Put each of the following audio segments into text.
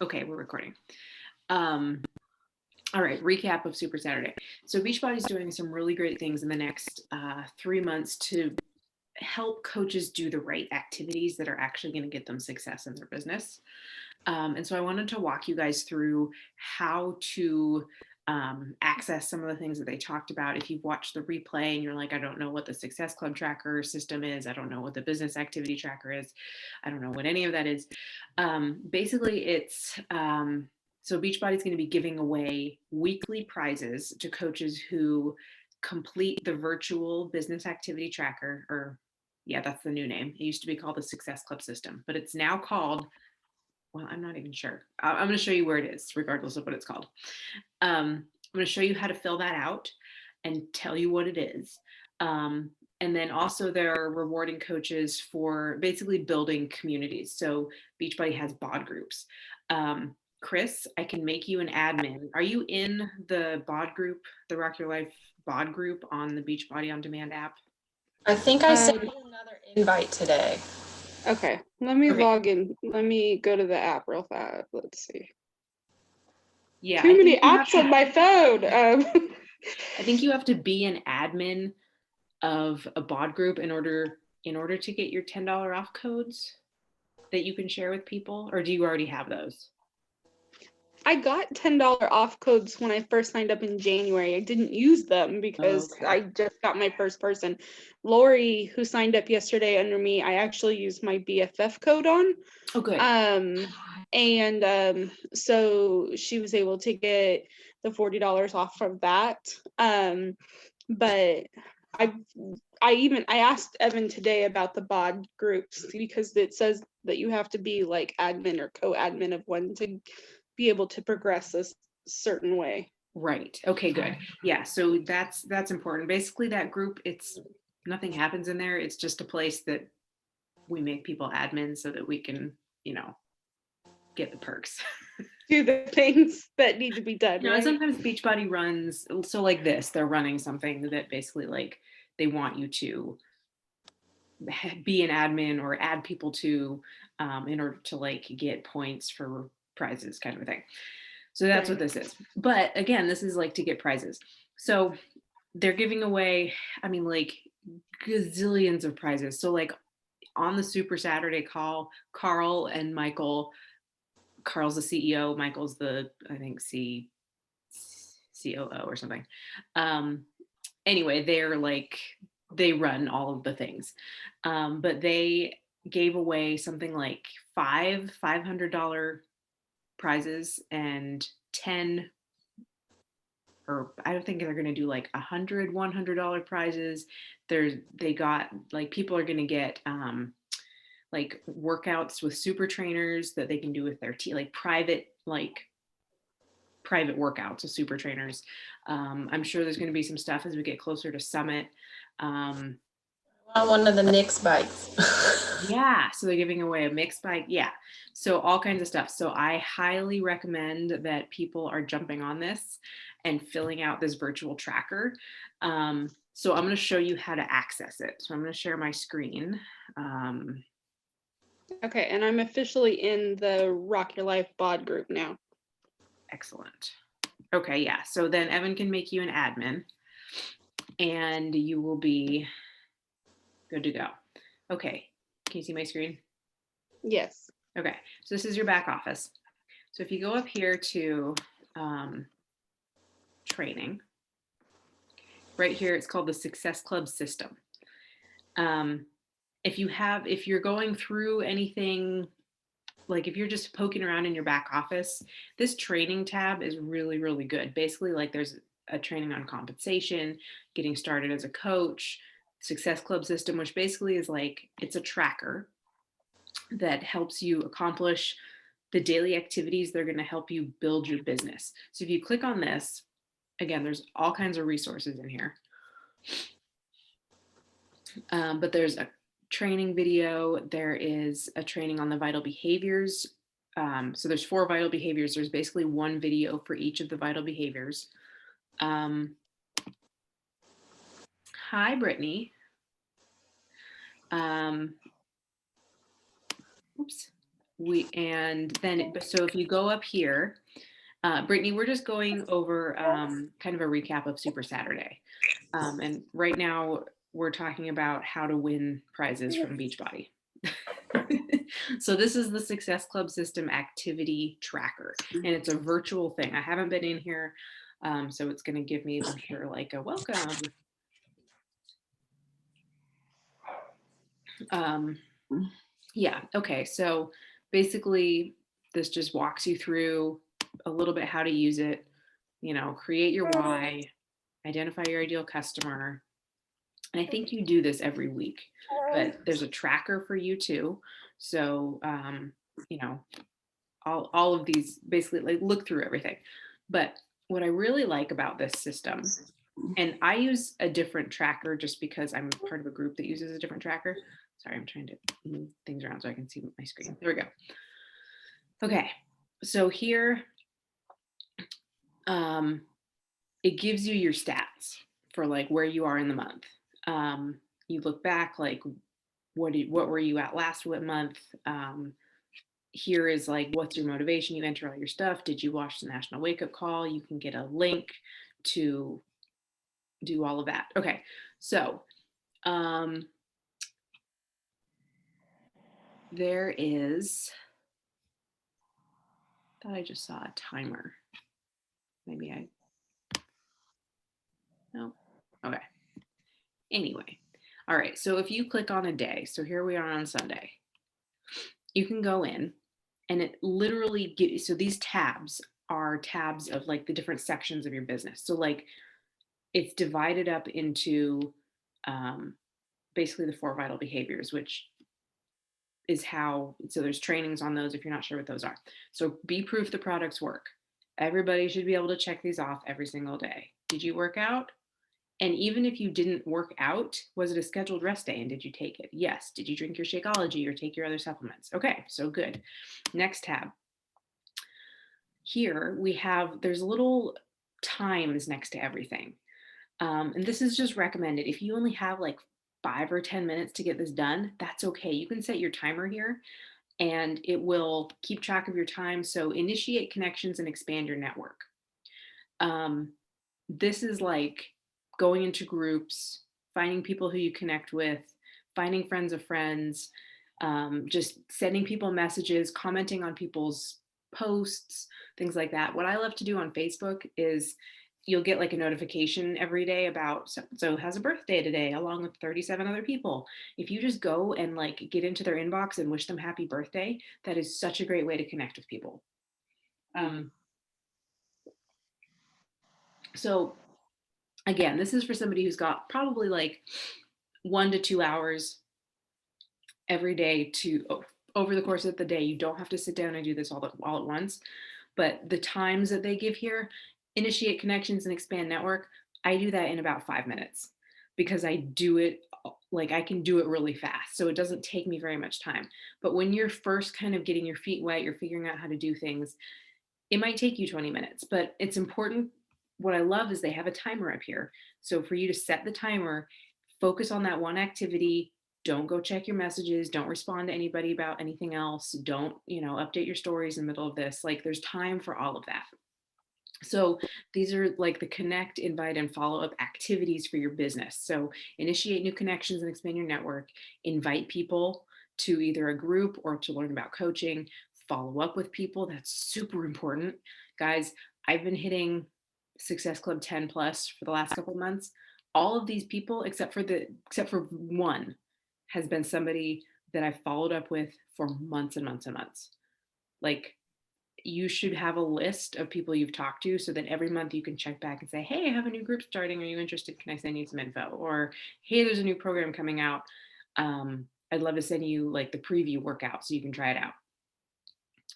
Okay, we're recording. All right, recap of Super Saturday. So Beachbody's doing some really great things in the next 3 months to help coaches do the right activities that are actually going to get them success in their business. And so I wanted to walk you guys through how to access some of the things that they talked about. If you've watched the replay and you're like, I don't know what the Success Club tracker system is, I don't know what the business activity tracker is, I don't know what any of that is. Basically, it's so Beachbody's going to be giving away weekly prizes to coaches who complete the virtual business activity tracker, or yeah, that's the new name. It used to be called the Success Club system, but it's now called, well, I'm not even sure. I'm going to show you where it is, regardless of what it's called. I'm going to show you how to fill that out and tell you what it is. And then also there are rewarding coaches for basically building communities. So Beachbody has bod groups. Chris, I can make you an admin. Are you in the bod group, the Rock Your Life bod group on the Beachbody On Demand app? I think I sent you another invite today. Okay, let me log in. Let me go to the app real fast. Let's see. Yeah, Too many apps on my phone. I think you have to be an admin of a bod group in order to get your $10 off codes that you can share with people, or do you already have those? I got $10 off codes when I first signed up in January. I didn't use them because I just got my first person. Lori, who signed up yesterday under me, I actually used my BFF code on. Oh, good. So she was able to get the $40 off from that. But I asked Evan today about the bod groups because it says that you have to be like admin or co-admin of one to be able to progress a certain way. Right. Okay, good. Yeah, so that's important. Basically that group, it's nothing happens in there. It's just a place that we make people admin so that we can, get the perks. Do the things that need to be done. Right? Sometimes Beachbody runs, so like this, they're running something that basically like they want you to be an admin or add people to in order to like get points for prizes, kind of a thing. So that's what this is. But again, this is like to get prizes. So they're giving away, I mean, like gazillions of prizes. So like on the Super Saturday call, Carl and Michael, Carl's the CEO, Michael's the, I think, COO or something. Anyway, they're like, they run all of the things. But they gave away something like $500 prizes and 10, or I don't think they're going to do like $100 prizes. They got like, people are going to get like workouts with super trainers that they can do with their team, like private workouts with super trainers. I'm sure there's going to be some stuff as we get closer to Summit. One of the Nix bikes. Yeah, so they're giving away a mixed bike. Yeah, so all kinds of stuff. So I highly recommend that people are jumping on this and filling out this virtual tracker. So I'm going to show you how to access it. So I'm going to share my screen. Okay, and I'm officially in the Rock Your Life bod group now. Excellent. Okay, yeah, so then Evan can make you an admin and you will be good to go. Okay, can you see my screen? Yes. Okay, so this is your back office. So if you go up here to training, right here, it's called the Success Club system. If you're going through anything, like if you're just poking around in your back office, this training tab is really, really good. Basically, like there's a training on compensation, getting started as a coach, Success Club system, which basically is like, it's a tracker that helps you accomplish the daily activities that are going to help you build your business. So if you click on this, again, there's all kinds of resources in here. But there's a training video. There is a training on the vital behaviors. So there's 4 vital behaviors. There's basically one video for each of the vital behaviors. Hi, Brittany. Oops. So if you go up here, Brittany, we're just going over kind of a recap of Super Saturday. And right now we're talking about how to win prizes from Beachbody. So this is the Success Club System activity tracker, and it's a virtual thing. I haven't been in here, so it's going to give me, I'm sure, like a welcome. Yeah, okay, so basically this just walks you through a little bit how to use it, create your why, identify your ideal customer. And I think you do this every week, but there's a tracker for you too. So, all of these basically like look through everything. But what I really like about this system, and I use a different tracker just because I'm part of a group that uses a different tracker. Sorry, I'm trying to move things around so I can see my screen. There we go. Okay, so here, it gives you your stats for like where you are in the month. You look back, like what were you at last month? Here is like, what's your motivation? You enter all your stuff. Did you watch the National Wake Up Call? You can get a link to do all of that. Okay, so there is, I thought I just saw a timer. Maybe no, okay. Anyway, all right, so if you click on a day, so here we are on Sunday, you can go in and it literally gives, so these tabs are tabs of like the different sections of your business. So like it's divided up into basically the 4 vital behaviors, which is how, so there's trainings on those if you're not sure what those are. So be proof the products work. Everybody should be able to check these off every single day. Did you work out? And even if you didn't work out, was it a scheduled rest day and did you take it? Yes. Did you drink your Shakeology or take your other supplements? Okay, so good. Next tab. Here we have, there's little times next to everything. And this is just recommended. If you only have like 5 or 10 minutes to get this done, that's okay. You can set your timer here and it will keep track of your time. So initiate connections and expand your network. This is like going into groups, finding people who you connect with, finding friends of friends, just sending people messages, commenting on people's posts, things like that. What I love to do on Facebook is you'll get like a notification every day about so has a birthday today along with 37 other people. If you just go and like get into their inbox and wish them happy birthday, that is such a great way to connect with people. So again, this is for somebody who's got probably like 1 to 2 hours every day to over the course of the day. You don't have to sit down and do this all at once, but the times that they give here, initiate connections and expand network, I do that in about 5 minutes because I do it like I can do it really fast. So it doesn't take me very much time. But when you're first kind of getting your feet wet, you're figuring out how to do things, it might take you 20 minutes, but it's important. What I love is they have a timer up here. So for you to set the timer, focus on that one activity. Don't go check your messages. Don't respond to anybody about anything else. Don't, update your stories in the middle of this. Like there's time for all of that. So these are like the connect, invite, and follow up activities for your business. So initiate new connections and expand your network, invite people to either a group or to learn about coaching, follow up with people. That's super important. Guys, I've been hitting Success Club 10 plus for the last couple of months. All of these people, except for one, has been somebody that I've followed up with for months and months and months. Like, you should have a list of people you've talked to so that every month you can check back and say, hey, I have a new group starting. Are you interested? Can I send you some info? Or, hey, there's a new program coming out. I'd love to send you like the preview workout so you can try it out.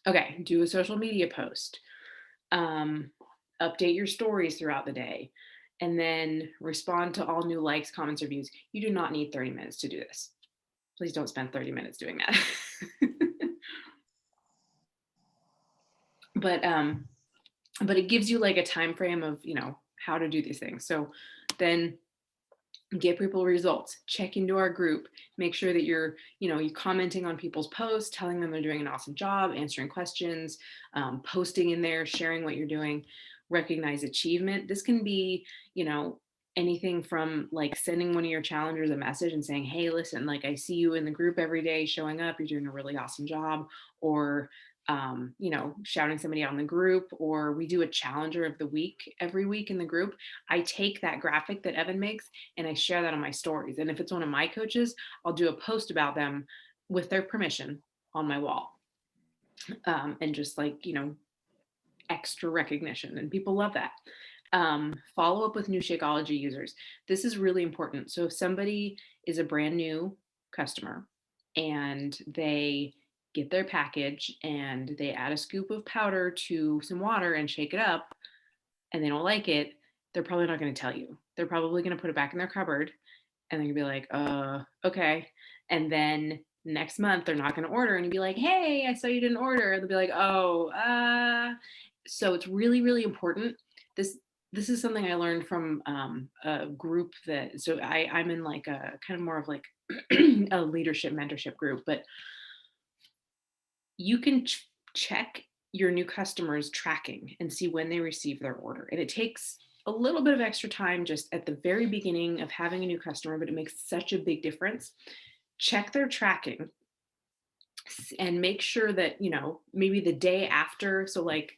Okay, do a social media post. Update your stories throughout the day, and then respond to all new likes, comments, or views. You do not need 30 minutes to do this. Please don't spend 30 minutes doing that. But it gives you like a time frame of how to do these things. So then get people results, check into our group, make sure that you're commenting on people's posts, telling them they're doing an awesome job, answering questions, posting in there, sharing what you're doing, recognize achievement. This can be, anything from like sending one of your challengers a message and saying, hey, listen, like I see you in the group every day showing up, you're doing a really awesome job, or shouting somebody out in the group, or we do a challenger of the week every week in the group. I take that graphic that Evan makes and I share that on my stories. And if it's one of my coaches, I'll do a post about them with their permission on my wall. And just like, extra recognition. And people love that. Follow up with new Shakeology users. This is really important. So if somebody is a brand new customer and they get their package and they add a scoop of powder to some water and shake it up and they don't like it, they're probably not going to tell you. They're probably going to put it back in their cupboard and they're going to be like, okay. And then next month they're not going to order and you'd be like, hey, I saw you didn't order. They'll be like, so it's really, really important. This is something I learned from a group I'm in like a kind of more of like a leadership mentorship group, but you can check your new customers tracking and see when they receive their order. And it takes a little bit of extra time just at the very beginning of having a new customer, but it makes such a big difference. Check their tracking and make sure that, maybe the day after, so like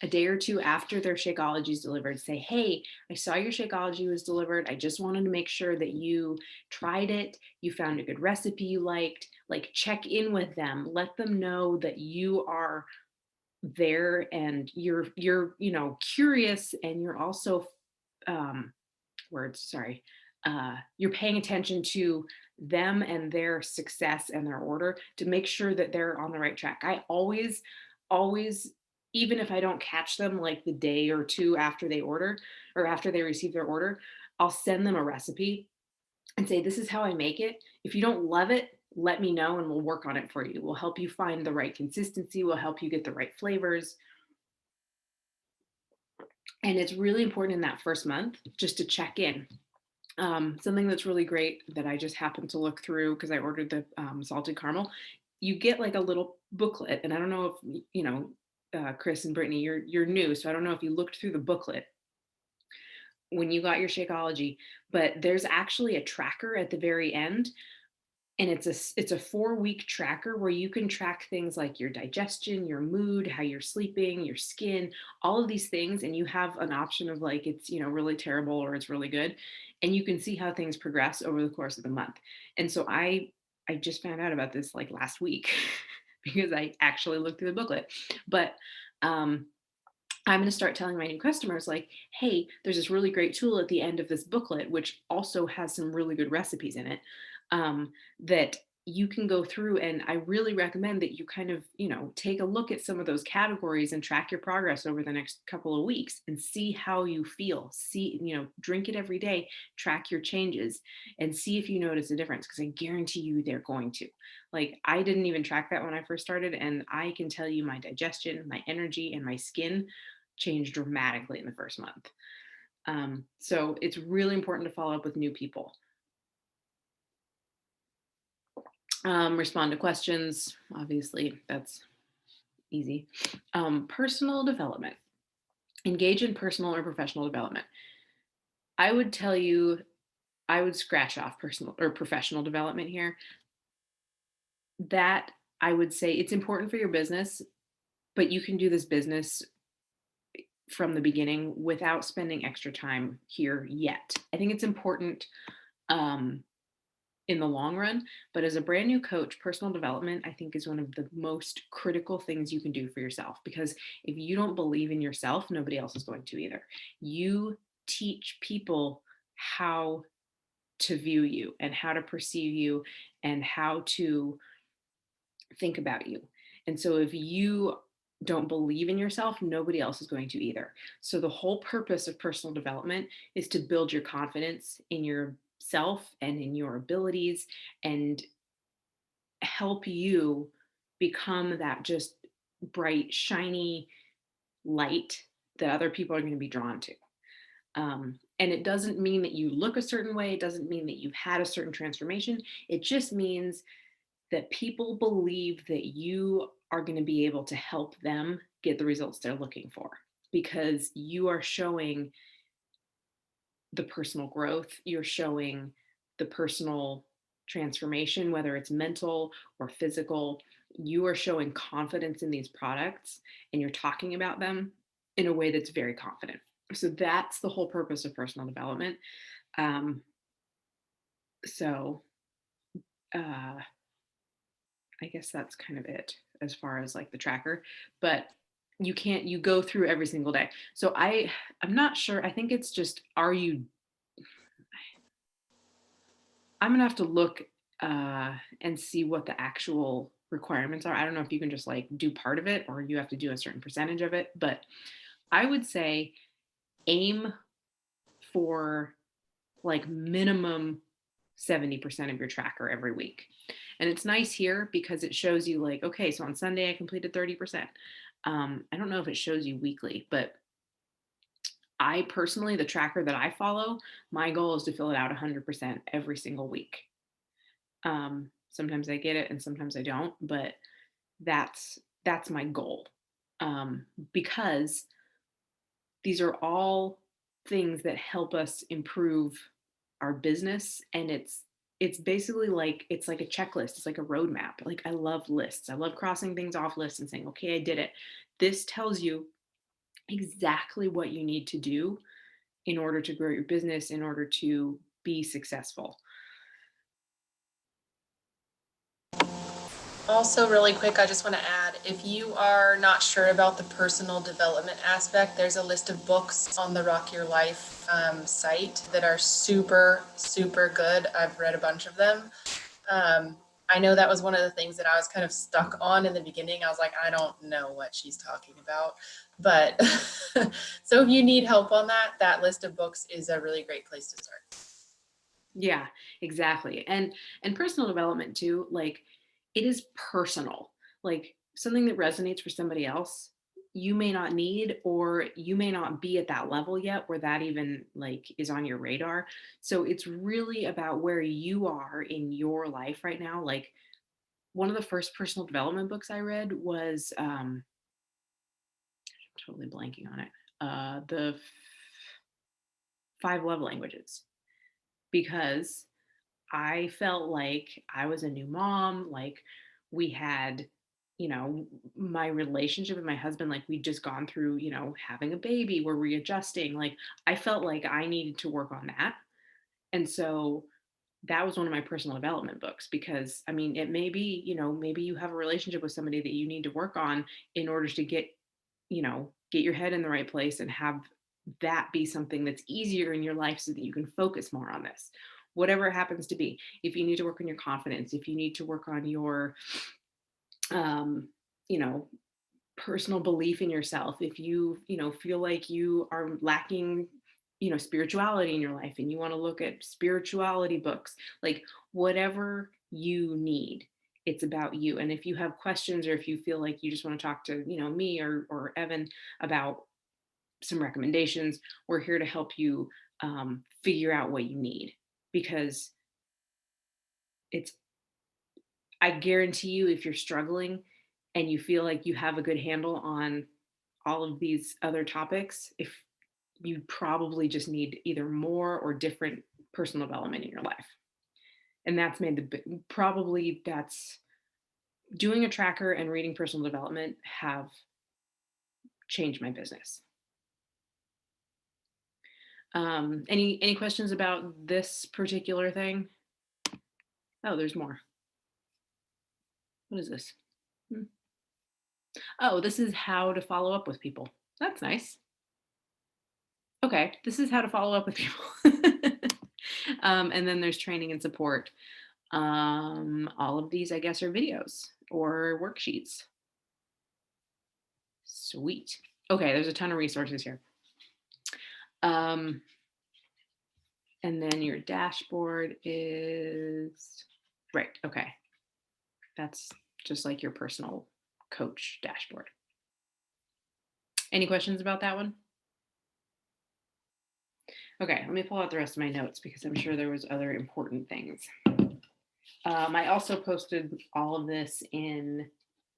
a day or two after their Shakeology is delivered, say, hey, I saw your Shakeology was delivered. I just wanted to make sure that you tried it. You found a good recipe you liked. Like, check in with them. Let them know that you are there and you're curious, and you're also you're paying attention to them and their success and their order to make sure that they're on the right track. I always even if I don't catch them like the day or two after they order or after they receive their order, I'll send them a recipe and say, this is how I make it. If you don't love it, let me know and we'll work on it for you. We'll help you find the right consistency. We'll help you get the right flavors. And it's really important in that first month just to check in. Something that's really great that I just happened to look through because I ordered the salted caramel. You get like a little booklet, and I don't know if Chris and Brittany, you're new, so I don't know if you looked through the booklet when you got your Shakeology, but there's actually a tracker at the very end, and it's a 4-week tracker where you can track things like your digestion, your mood, how you're sleeping, your skin, all of these things. And you have an option of like, it's, really terrible or it's really good. And you can see how things progress over the course of the month. And so I just found out about this like last week because I actually looked through the booklet. But I'm going to start telling my new customers like, hey, there's this really great tool at the end of this booklet, which also has some really good recipes in it, that you can go through. And I really recommend that you kind of, take a look at some of those categories and track your progress over the next couple of weeks and see how you feel. Drink it every day, track your changes and see if you notice a difference, because I guarantee you they're going to. Like, I didn't even track that when I first started. And I can tell you my digestion, my energy, and my skin changed dramatically in the first month. So it's really important to follow up with new people. Respond to questions. Obviously, that's easy. Personal development. Engage in personal or professional development. I would tell you, I would scratch off personal or professional development here. That I would say it's important for your business, but you can do this business from the beginning without spending extra time here yet. I think it's important in the long run, but as a brand new coach, personal development, I think, is one of the most critical things you can do for yourself, because if you don't believe in yourself, nobody else is going to either. You teach people how to view you and how to perceive you and how to think about you. And so if you don't believe in yourself, nobody else is going to either. So the whole purpose of personal development is to build your confidence in yourself and in your abilities and help you become that just bright, shiny light that other people are going to be drawn to. And it doesn't mean that you look a certain way. It doesn't mean that you've had a certain transformation. It just means that people believe that you are going to be able to help them get the results they're looking for because you are showing the personal growth, you're showing the personal transformation, whether it's mental or physical. You are showing confidence in these products and you're talking about them in a way that's very confident. So that's the whole purpose of personal development. Um, so uh, I guess that's kind of it as far as like the tracker, but you go through every single day. So I'm not sure. I think it's just, I'm gonna have to look and see what the actual requirements are. I don't know if you can just like do part of it or you have to do a certain percentage of it, but I would say aim for like minimum 70% of your tracker every week. And it's nice here because it shows you like, okay, so on Sunday I completed 30%. I don't know if it shows you weekly, but I personally, the tracker that I follow, my goal is to fill it out 100% every single week. Sometimes I get it and sometimes I don't, but that's my goal. Because these are all things that help us improve our business, and it's basically like it's like a checklist, it's like a roadmap. Like I love lists, I love crossing things off lists and saying, okay, I did it. This tells you exactly what you need to do in order to grow your business, in order to be successful. Also, really quick, I just want to add, if you are not sure about the personal development aspect, there's a list of books on the Rock Your Life site that are super, super good. I've read a bunch of them. I know that was one of the things that I was kind of stuck on in the beginning. I was like, I don't know what she's talking about. But so if you need help on that, that list of books is a really great place to start. Yeah, exactly. And personal development too, like it is personal. Like something that resonates for somebody else, you may not need, or you may not be at that level yet where that even like is on your radar. So it's really about where you are in your life right now. Like one of the first personal development books I read was I'm totally blanking on it. The Five Love Languages, because I felt like I was a new mom. Like we had, my relationship with my husband, like we'd just gone through, having a baby, we're readjusting. Like I felt like I needed to work on that. And so that was one of my personal development books because I mean, it may be, maybe you have a relationship with somebody that you need to work on in order to get your head in the right place and have that be something that's easier in your life so that you can focus more on this. Whatever it happens to be. If you need to work on your confidence, if you need to work on your, um, you know, personal belief in yourself, if you, feel like you are lacking, spirituality in your life and you want to look at spirituality books, like whatever you need, it's about you. And if you have questions or if you feel like you just want to talk to, me or Evan about some recommendations, we're here to help you figure out what you need, because it's, I guarantee you, if you're struggling and you feel like you have a good handle on all of these other topics, if you probably just need either more or different personal development in your life. And that's made probably that's doing a tracker and reading personal development have changed my business. Any questions about this particular thing? Oh, there's more. What is this? Oh, this is how to follow up with people. That's nice. Okay, this is how to follow up with people. And then there's training and support. All of these, I guess, are videos or worksheets. Sweet. Okay, there's a ton of resources here. And then your dashboard is, right, okay. That's just like your personal coach dashboard. Any questions about that one? Okay, let me pull out the rest of my notes because I'm sure there was other important things. I also posted all of this in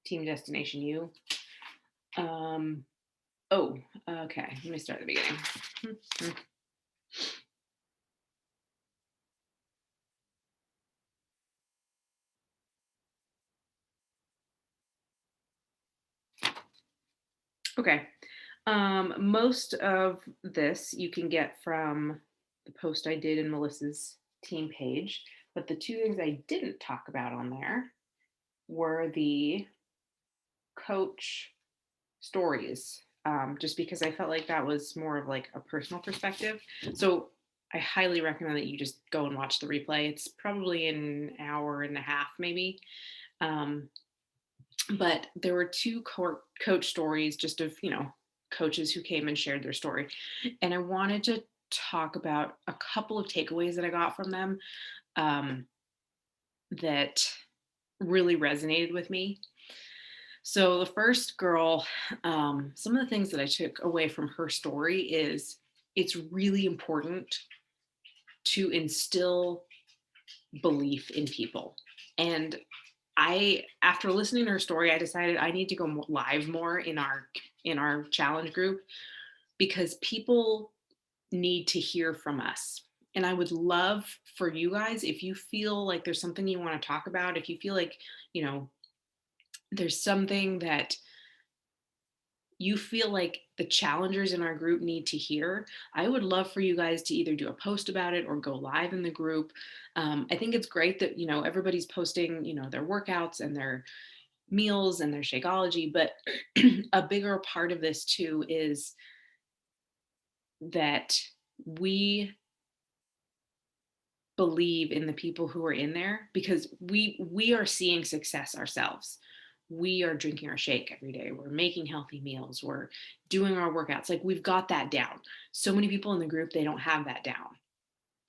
Team Destination U. Um, oh, okay. Let me start at the beginning. Okay. Most of this you can get from the post I did in Melissa's team page, but the two things I didn't talk about on there were the coach stories, just because I felt like that was more of like a personal perspective. So I highly recommend that you just go and watch the replay. It's probably an hour and a half, maybe. Um, but there were two coach stories just of, coaches who came and shared their story. And I wanted to talk about a couple of takeaways that I got from them, um, that really resonated with me. So the first girl, some of the things that I took away from her story is it's really important to instill belief in people. And after listening to her story, I decided I need to go live more in our challenge group because people need to hear from us. And I would love for you guys, if you feel like there's something you want to talk about, if you feel like, you know, there's something that you feel like the challengers in our group need to hear, I would love for you guys to either do a post about it or go live in the group. I think it's great that, everybody's posting, their workouts and their meals and their Shakeology, but a bigger part of this too is that we believe in the people who are in there because we are seeing success ourselves. We are drinking our shake every day, we're making healthy meals, we're doing our workouts, like we've got that down. So many people in the group, they don't have that down.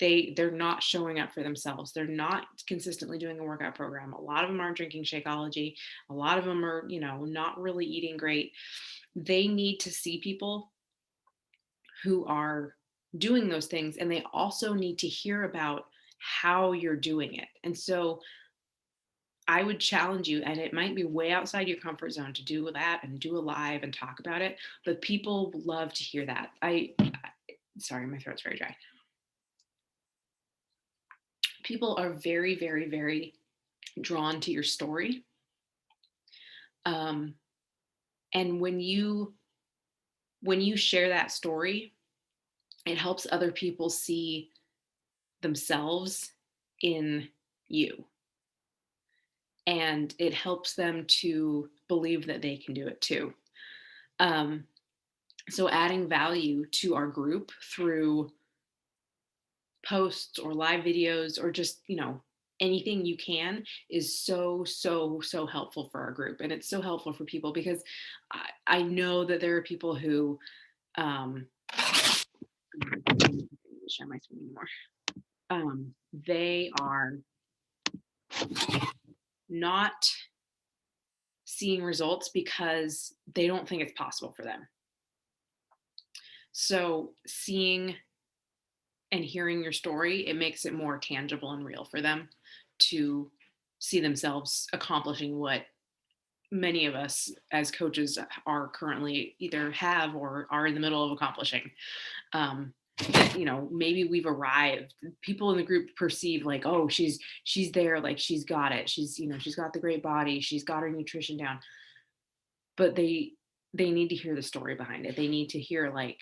They're not showing up for themselves, they're not consistently doing a workout program. A lot of them aren't drinking Shakeology, a lot of them are, not really eating great. They need to see people who are doing those things, and they also need to hear about how you're doing it. And so I would challenge you, and it might be way outside your comfort zone to do that and do a live and talk about it, but people love to hear that. Sorry, my throat's very dry. People are very, very, very drawn to your story. Um, and when you share that story, it helps other people see themselves in you. And it helps them to believe that they can do it too. Um, so adding value to our group through posts or live videos or just, anything you can is so helpful for our group. And it's so helpful for people because I know that there are people who, share my screen anymore. They are not seeing results because they don't think it's possible for them. So seeing and hearing your story, it makes it more tangible and real for them to see themselves accomplishing what many of us as coaches are currently either have or are in the middle of accomplishing. Maybe we've arrived. People in the group perceive like, oh, she's there, like she's got it. She's got the great body, she's got her nutrition down. But they need to hear the story behind it. They need to hear like,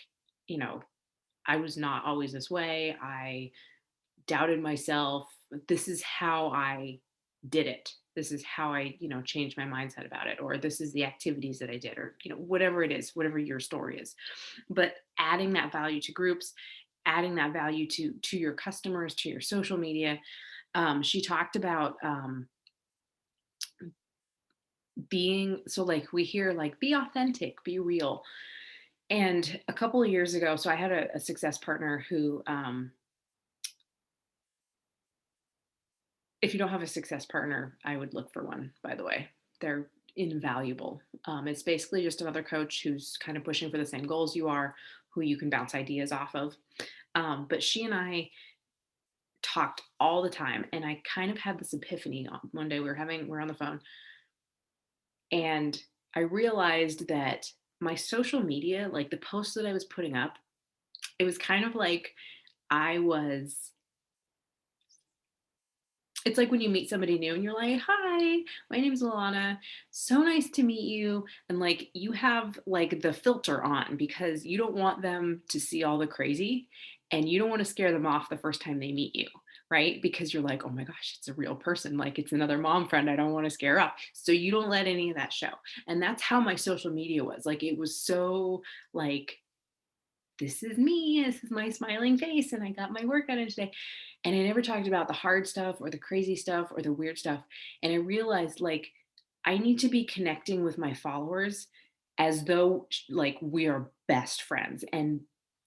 I was not always this way. I doubted myself. This is how I did it. This is how I, changed my mindset about it. Or this is the activities that I did, or, whatever it is, whatever your story is. But adding that value to groups, adding that value to your customers, to your social media. She talked about being, so like we hear like, be authentic, be real. And a couple of years ago, so I had a success partner who, if you don't have a success partner, I would look for one, by the way. They're invaluable. It's basically just another coach who's kind of pushing for the same goals you are, who you can bounce ideas off of. But she and I talked all the time, and I kind of had this epiphany on one day. We're on the phone, and I realized that my social media, like the posts that I was putting up, it was kind of like I was it's like when you meet somebody new and you're like, "Hi, my name's Alana. So nice to meet you." And like you have like the filter on because you don't want them to see all the crazy and you don't want to scare them off the first time they meet you, right? Because you're like, "Oh my gosh, it's a real person. Like it's another mom friend. I don't want to scare up." So you don't let any of that show. And that's how my social media was. Like it was so like this is me, this is my smiling face, and I got my workout in today. And I never talked about the hard stuff or the crazy stuff or the weird stuff. And I realized like I need to be connecting with my followers as though like we are best friends and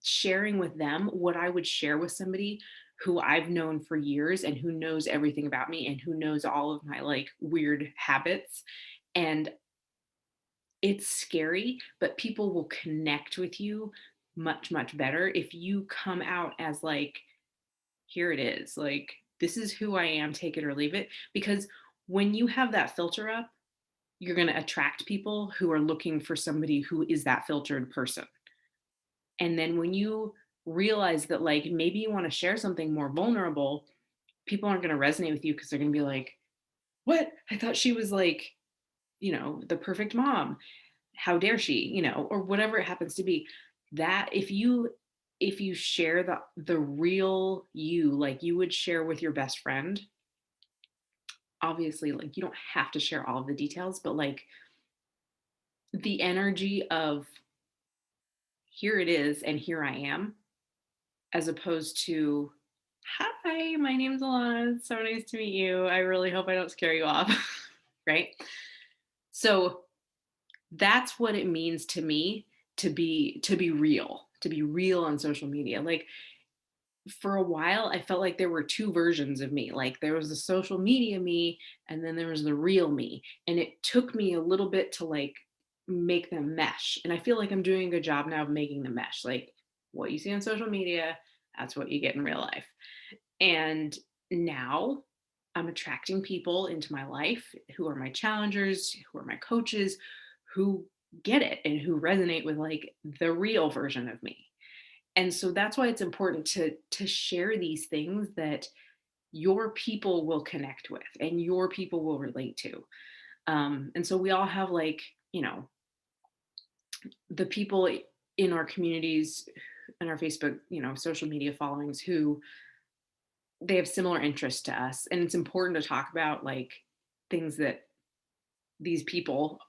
sharing with them what I would share with somebody who I've known for years and who knows everything about me and who knows all of my like weird habits. And it's scary, but people will connect with you much, much better if you come out as like, here it is. Like, this is who I am, take it or leave it. Because when you have that filter up, you're going to attract people who are looking for somebody who is that filtered person. And then when you realize that, like, maybe you want to share something more vulnerable, people aren't going to resonate with you because they're going to be like, what? I thought she was like, the perfect mom. How dare she, or whatever it happens to be. That if you share the real you, like you would share with your best friend, obviously like you don't have to share all of the details, but like the energy of here it is and here I am, as opposed to hi, my name's Alana, it's so nice to meet you, I really hope I don't scare you off. Right? So that's what it means to me to be real on social media. Like for a while I felt like there were two versions of me. Like there was the social media me and then there was the real me. And it took me a little bit to like make them mesh. And I feel like I'm doing a good job now of making them mesh. Like what you see on social media, that's what you get in real life. And now I'm attracting people into my life who are my challengers, who are my coaches, who get it and who resonate with like the real version of me. And so that's why it's important to share these things that your people will connect with and your people will relate to. And so we all have like, the people in our communities, in our Facebook, social media followings who they have similar interests to us. And it's important to talk about like things that these people,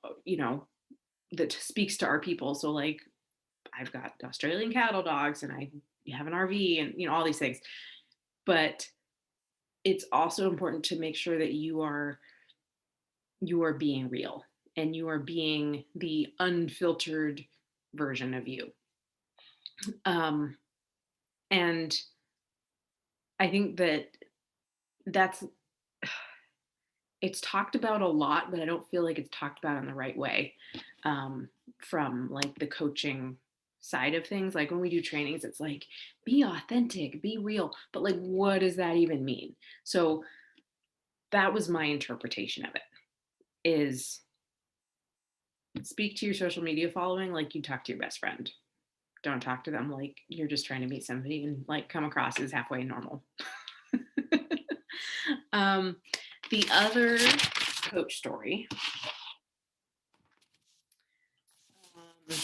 that speaks to our people. So like I've got Australian cattle dogs and I have an RV and all these things. But it's also important to make sure that you are being real and you are being the unfiltered version of you. Um, and I think that's it's talked about a lot, but I don't feel like it's talked about in the right way, from like the coaching side of things. Like when we do trainings, it's like be authentic, be real, but like what does that even mean? So that was my interpretation of it. Is speak to your social media following like you talk to your best friend. Don't talk to them like you're just trying to meet somebody and like come across as halfway normal. um, the other coach story. Um,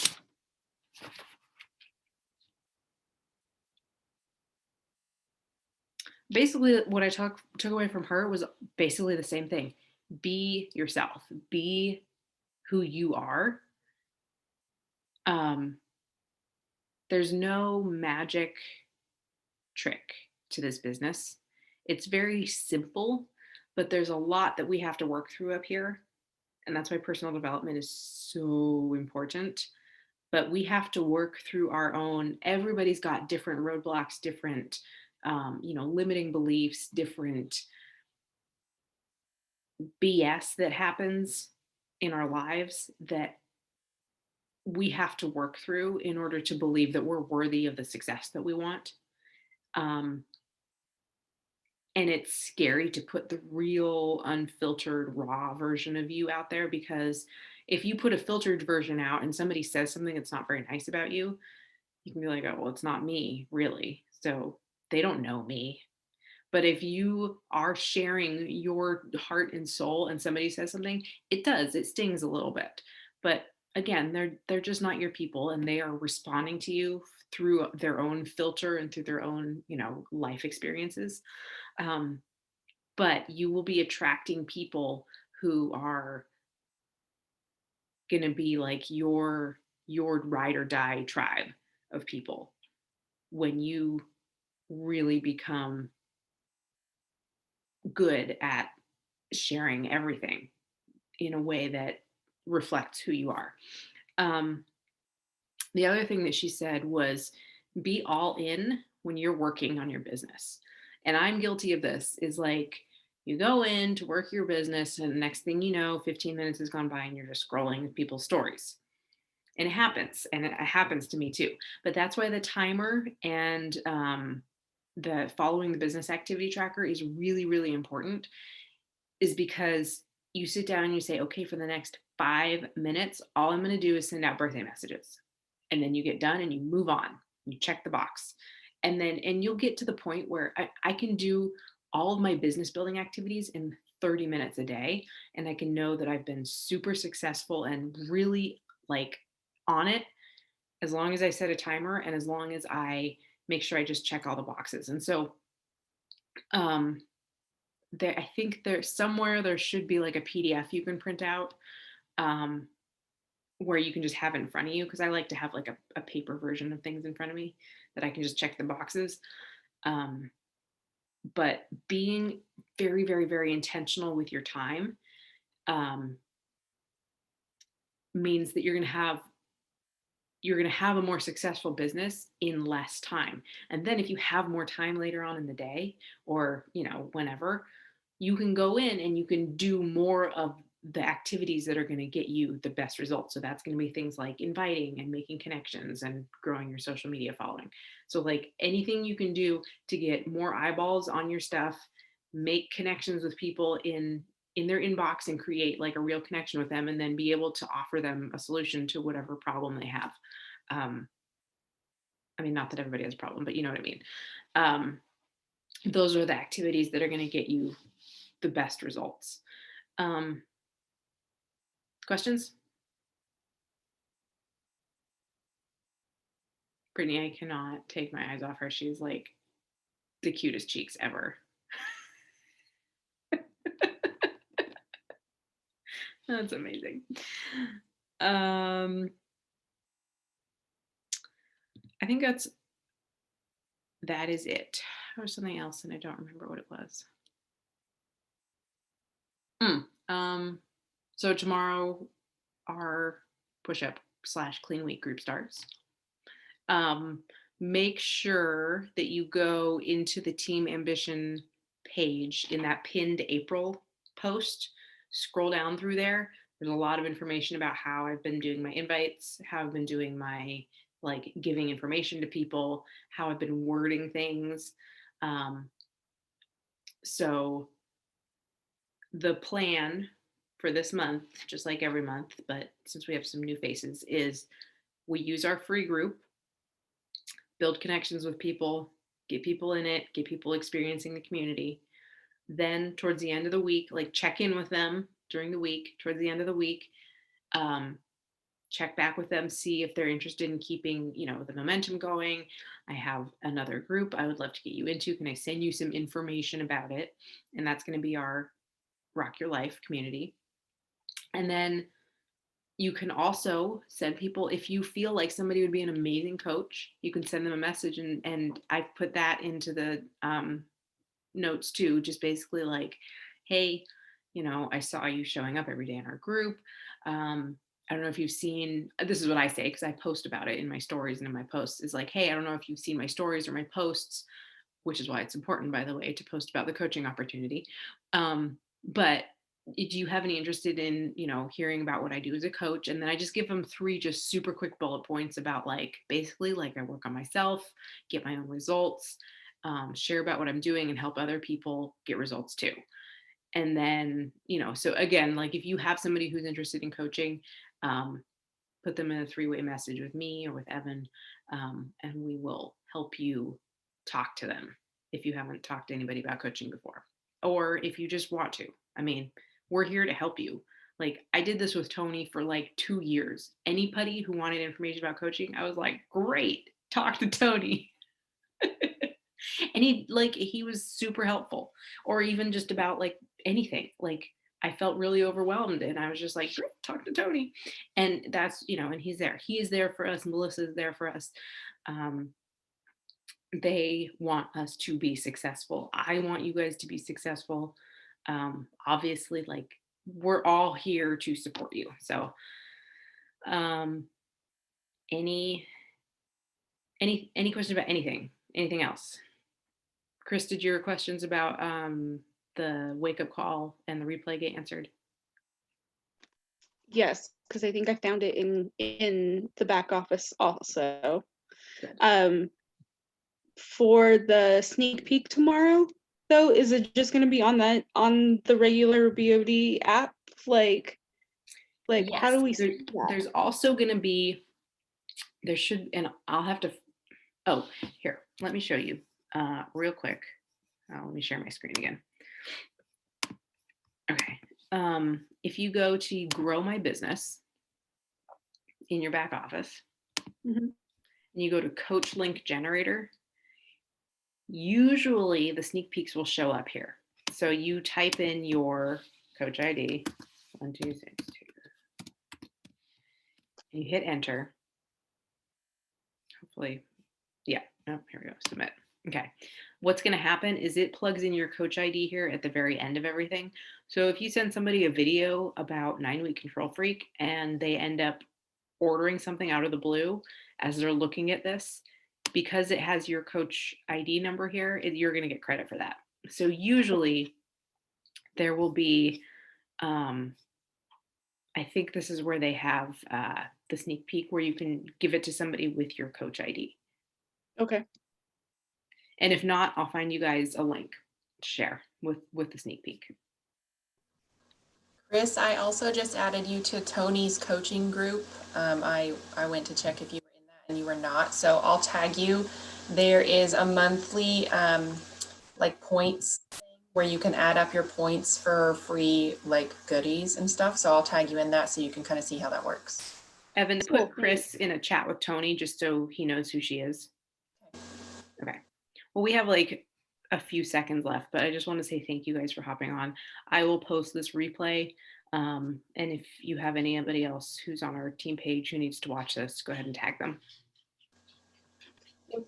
Basically, what I took away from her was basically the same thing. Be yourself. Be who you are. Um, there's no magic trick to this business. It's very simple, but there's a lot that we have to work through up here. And that's why personal development is so important. But we have to work through our own, everybody's got different roadblocks, different, limiting beliefs, different BS that happens in our lives that we have to work through in order to believe that we're worthy of the success that we want. Um, and it's scary to put the real unfiltered raw version of you out there, because if you put a filtered version out and somebody says something that's not very nice about you, you can be like, oh, well, it's not me, really. So they don't know me. But if you are sharing your heart and soul and somebody says something, it stings a little bit. But again, they're just not your people, and they are responding to you through their own filter and through their own, life experiences. Um, but you will be attracting people who are going to be like your ride or die tribe of people when you really become good at sharing everything in a way that reflects who you are. Um, the other thing that she said was be all in when you're working on your business. And I'm guilty of this, is like you go in to work your business, and the next thing you know, 15 minutes has gone by and you're just scrolling people's stories. And it happens. And it happens to me too. But that's why the timer and the following the business activity tracker is really, really important, is because you sit down and you say, okay, for the next 5 minutes, all I'm going to do is send out birthday messages. And then you get done and you move on. You check the box. And you'll get to the point where I can do all of my business building activities in 30 minutes a day. And I can know that I've been super successful and really like on it, as long as I set a timer and as long as I make sure I just check all the boxes. And so, um, I think there should be like a PDF you can print out, um, where you can just have it in front of you. Cause I like to have like a paper version of things in front of me that I can just check the boxes. Um, but being very, very, very intentional with your time, um, means that you're going to have a more successful business in less time. And then if you have more time later on in the day, or, whenever, you can go in and you can do more of the activities that are going to get you the best results. So that's going to be things like inviting and making connections and growing your social media following. So like anything you can do to get more eyeballs on your stuff, make connections with people in their inbox and create like a real connection with them, and then be able to offer them a solution to whatever problem they have. um, I mean, not that everybody has a problem, but you know what I mean. um, those are the activities that are going to get you the best results. um, Questions? Brittany, I cannot take my eyes off her. She's like the cutest cheeks ever. That's amazing. I think that is it. There was something else and I don't remember what it was. So tomorrow our push-up / clean week group starts. Make sure that you go into the Team Ambition page in that pinned April post. Scroll down through there. There's a lot of information about how I've been doing my invites, how I've been doing my like giving information to people, how I've been wording things. So the plan for this month, just like every month, but since we have some new faces, is we use our free group, build connections with people, get people in it, get people experiencing the community. Then towards the end of the week, like check in with them during the week, towards the end of the week, um, check back with them, see if they're interested in keeping, the momentum going. I have another group I would love to get you into. Can I send you some information about it? And that's going to be our Rock Your Life community. And then you can also send people, if you feel like somebody would be an amazing coach, you can send them a message, and I've put that into the notes too, just basically like, hey, I saw you showing up every day in our group. I don't know if you've seen, this is what I say because I post about it in my stories and in my posts, is like, hey, I don't know if you've seen my stories or my posts, which is why it's important, by the way, to post about the coaching opportunity. But do you have any interested in, hearing about what I do as a coach? And then I just give them 3 just super quick bullet points about like, basically like I work on myself, get my own results, share about what I'm doing, and help other people get results too. And then, so again, like if you have somebody who's interested in coaching, put them in a 3-way message with me or with Evan, and we will help you talk to them if you haven't talked to anybody about coaching before, or if you just want to. I mean, we're here to help you. Like I did this with Tony for like 2 years. Anybody who wanted information about coaching, I was like, great, talk to Tony. And he was super helpful, or even just about like anything. Like I felt really overwhelmed and I was just like, "Great, talk to Tony." And that's, and he's there. He is there for us. Melissa's there for us. They want us to be successful. I want you guys to be successful. Obviously, like we're all here to support you. So any questions about anything else? Chris, did your questions about the wake up call and the replay get answered? Yes, because I think I found it in the back office also. Good. For the sneak peek tomorrow, though, is it just going to be on the regular BOD app? Like how do we see that? There's also going to be, and I'll have to, oh, here, let me show you real quick. Let me share my screen again. Okay. If you go to Grow My Business in your back office, and you go to Coach Link Generator, usually the sneak peeks will show up here. So you type in your coach ID, 1262, and you hit enter. Hopefully, yeah. Oh, here we go. Submit. Okay. What's going to happen is it plugs in your coach ID here at the very end of everything. So if you send somebody a video about 9-week Control Freak and they end up ordering something out of the blue as they're looking at this, because it has your coach ID number here, you're going to get credit for that. So usually there will be, I think this is where they have the sneak peek where you can give it to somebody with your coach ID. Okay. And if not, I'll find you guys a link to share with the sneak peek. Chris, I also just added you to Tony's coaching group. I went to check if you were in that and you were not. So I'll tag you. There is a monthly like points thing where you can add up your points for free like goodies and stuff. So I'll tag you in that so you can kind of see how that works. Evan, Cool. put Chris in a chat with Tony just so he knows who she is. Okay. Well, we have like a few seconds left, but I just want to say thank you guys for hopping on. I will post this replay. And if you have anybody else who's on our team page who needs to watch this, go ahead and tag them. Thank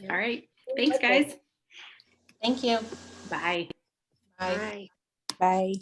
you. All right. Thanks, guys. Thank you. Bye. Bye. Bye. Bye.